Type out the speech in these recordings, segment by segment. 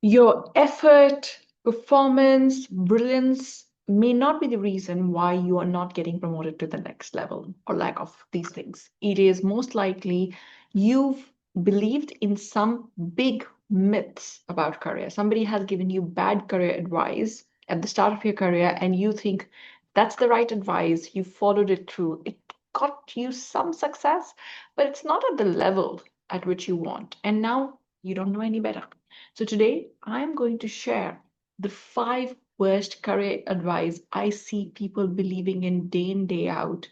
Your effort, performance, brilliance may not be the reason why you are not getting promoted to the next level or lack of these things. It is most likely you've believed in some big myths about career. Somebody has given you bad career advice at the start of your career, and you think that's the right advice. You followed it through. It got you some success, but it's not at the level at which you want. And now you don't know any better. So today I'm going to share the 5 worst career advice I see people believing in day out,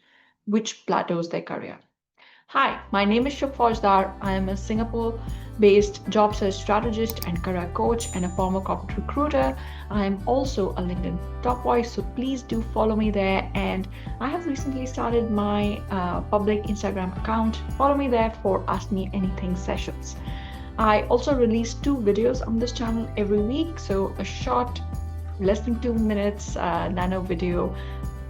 which plateaus their career. Hi, my name is Shub Faujdar. I am a Singapore based job search strategist and career coach and a former corporate recruiter. I am also a LinkedIn top voice, so please do follow me there. And I have recently started my public Instagram account. Follow me there for Ask Me Anything sessions. I also release 2 videos on this channel every week. So a short, less than 2 minutes nano video,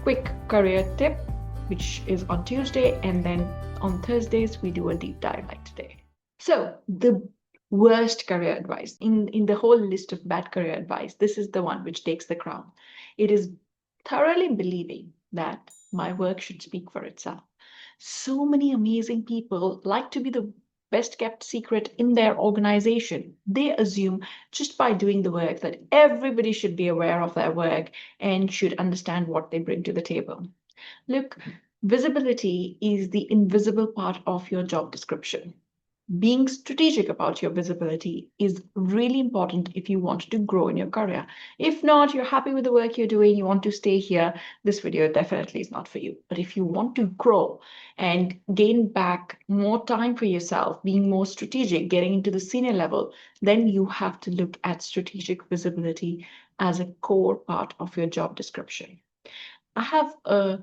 quick career tip, which is on Tuesday. And then on Thursdays, we do a deep dive like today. So the worst career advice in the whole list of bad career advice, this is the one which takes the crown. It is thoroughly believing that my work should speak for itself. So many amazing people like to be the best kept secret in their organization. They assume just by doing the work that everybody should be aware of their work and should understand what they bring to the table. Look, visibility is the invisible part of your job description. Being strategic about your visibility is really important if you want to grow in your career. If not, you're happy with the work you're doing, you want to stay here, this video definitely is not for you. But if you want to grow and gain back more time for yourself, being more strategic, getting into the senior level, then you have to look at strategic visibility as a core part of your job description. I have a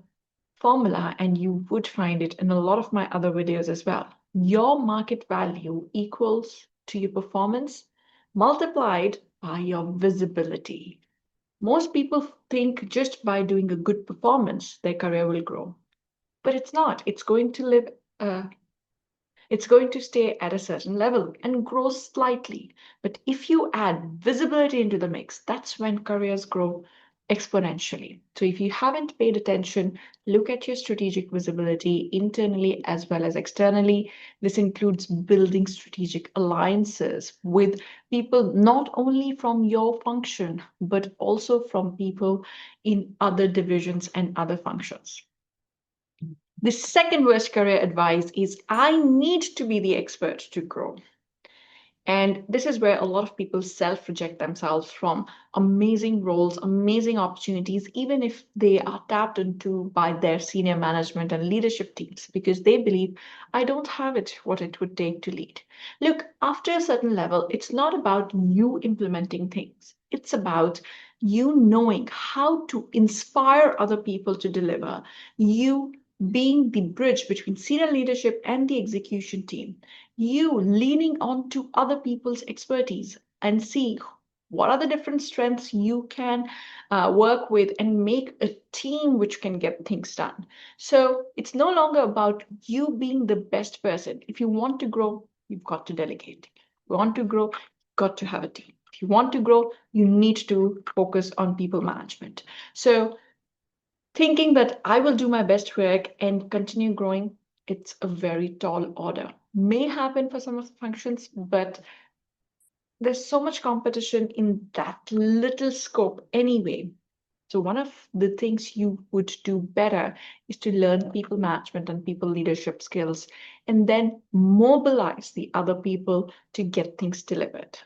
formula, and you would find it in a lot of my other videos as well. Your market value equals to your performance multiplied by your visibility. Most people think just by doing a good performance, their career will grow. But it's not. It's going to stay at a certain level and grow slightly. But if you add visibility into the mix, that's when careers grow exponentially. So if you haven't paid attention, look at your strategic visibility internally as well as externally. This includes building strategic alliances with people not only from your function, but also from people in other divisions and other functions. The second worst career advice is I need to be the expert to grow. And this is where a lot of people self-reject themselves from amazing roles, amazing opportunities, even if they are tapped into by their senior management and leadership teams, because they believe, I don't have what it would take to lead. Look, after a certain level, it's not about you implementing things. It's about you knowing how to inspire other people to deliver, you being the bridge between senior leadership and the execution team, you leaning on to other people's expertise and see what are the different strengths you can work with and make a team which can get things done. So it's no longer about you being the best person. If you want to grow, you've got to delegate. If you want to grow, you've got to have a team. If you want to grow, you need to focus on people management. So thinking that I will do my best work and continue growing, it's a very tall order. May happen for some of the functions, but there's so much competition in that little scope anyway. So one of the things you would do better is to learn people management and people leadership skills, and then mobilize the other people to get things delivered.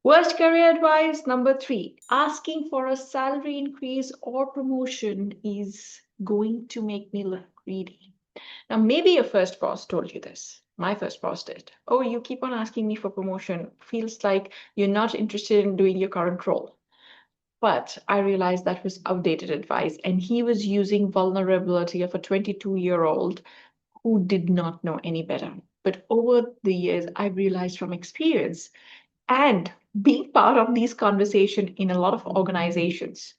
Worst career advice number 3, asking for a salary increase or promotion is going to make me look greedy. Now, maybe your first boss told you this. My first boss did. Oh, you keep on asking me for promotion. Feels like you're not interested in doing your current role. But I realized that was outdated advice, and he was using vulnerability of a 22-year-old who did not know any better. But over the years, I've realized from experience and being part of these conversations in a lot of organizations,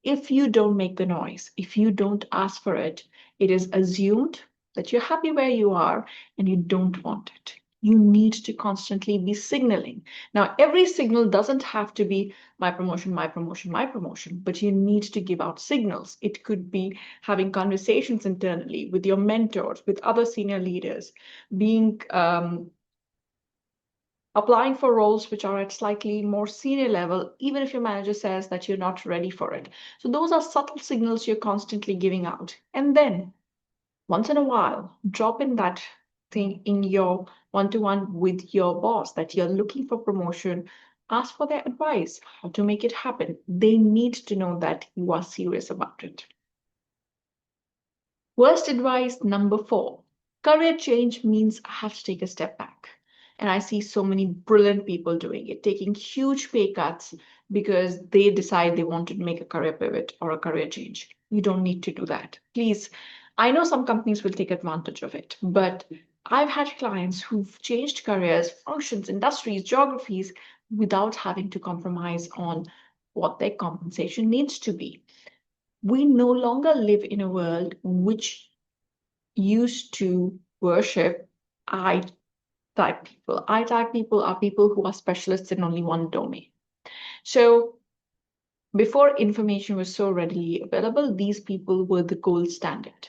if you don't make the noise, if you don't ask for it, it is assumed that you're happy where you are and you don't want it. You need to constantly be signaling. Now, every signal doesn't have to be my promotion, my promotion, my promotion, but you need to give out signals. It could be having conversations internally with your mentors, with other senior leaders, being applying for roles which are at slightly more senior level, even if your manager says that you're not ready for it. So those are subtle signals you're constantly giving out. And then once in a while, drop in that thing in your one-to-one with your boss that you're looking for promotion. Ask for their advice, how to make it happen. They need to know that you are serious about it. Worst advice number 4. Career change means I have to take a step back. And I see so many brilliant people doing it, taking huge pay cuts because they decide they want to make a career pivot or a career change. You don't need to do that. Please, I know some companies will take advantage of it, but I've had clients who've changed careers, functions, industries, geographies without having to compromise on what their compensation needs to be. We no longer live in a world which used to worship I type people. I type people are people who are specialists in only one domain. So before information was so readily available, these people were the gold standard.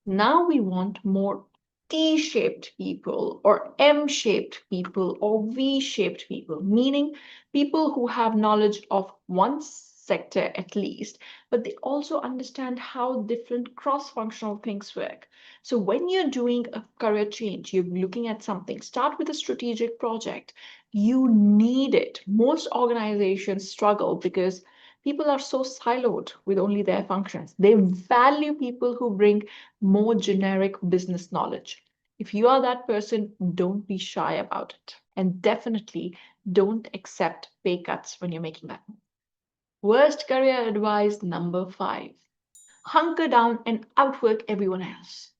Now we want more T-shaped people or M-shaped people or V-shaped people, meaning people who have knowledge of one sector at least, but they also understand how different cross-functional things work. So when you're doing a career change, you're looking at something, start with a strategic project. You need it. Most organizations struggle because people are so siloed with only their functions. They value people who bring more generic business knowledge. If you are that person, don't be shy about it. And definitely don't accept pay cuts when you're making that move. Worst career advice number 5. Hunker down and outwork everyone else.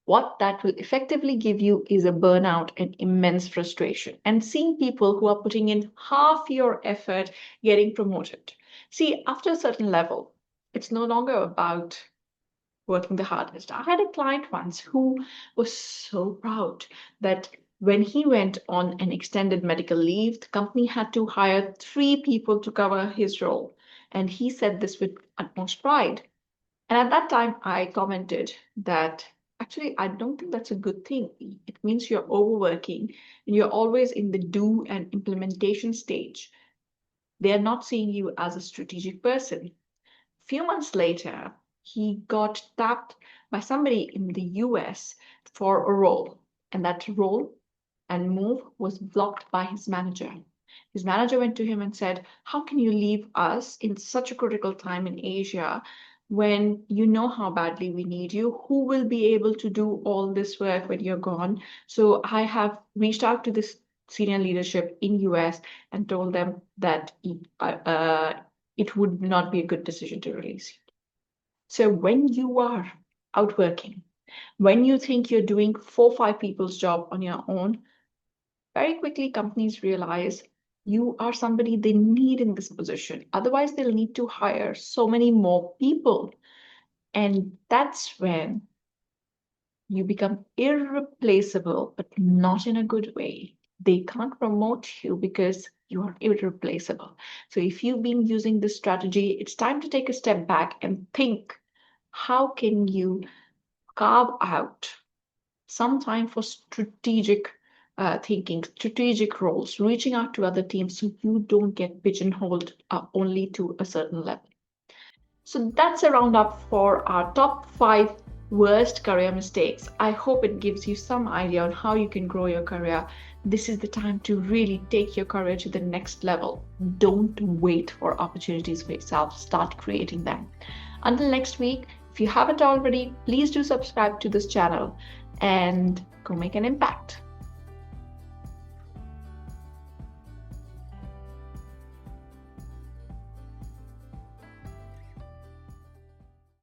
What that will effectively give you is a burnout and immense frustration, and seeing people who are putting in half your effort getting promoted. See, after a certain level, it's no longer about working the hardest. I had a client once who was so proud that when he went on an extended medical leave, the company had to hire 3 people to cover his role. And he said this with utmost pride. And at that time, I commented that actually, I don't think that's a good thing. It means you're overworking and you're always in the do and implementation stage. They're not seeing you as a strategic person. Few months later, he got tapped by somebody in the US for a role, and that role and move was blocked by his manager. His manager went to him and said, how can you leave us in such a critical time in Asia when you know how badly we need you? Who will be able to do all this work when you're gone? So I have reached out to this senior leadership in US and told them that it would not be a good decision to release you. So when you are out working, when you think you're doing 4 or 5 people's job on your own, very quickly companies realize you are somebody they need in this position. Otherwise, they'll need to hire so many more people. And that's when you become irreplaceable, but not in a good way. They can't promote you because you are irreplaceable. So if you've been using this strategy, it's time to take a step back and think, how can you carve out some time for strategic thinking, strategic roles, reaching out to other teams so you don't get pigeonholed only to a certain level. So that's a roundup for our top 5 worst career mistakes. I hope it gives you some idea on how you can grow your career. This is the time to really take your career to the next level. Don't wait for opportunities for yourself. Start creating them. Until next week, if you haven't already, please do subscribe to this channel and go make an impact.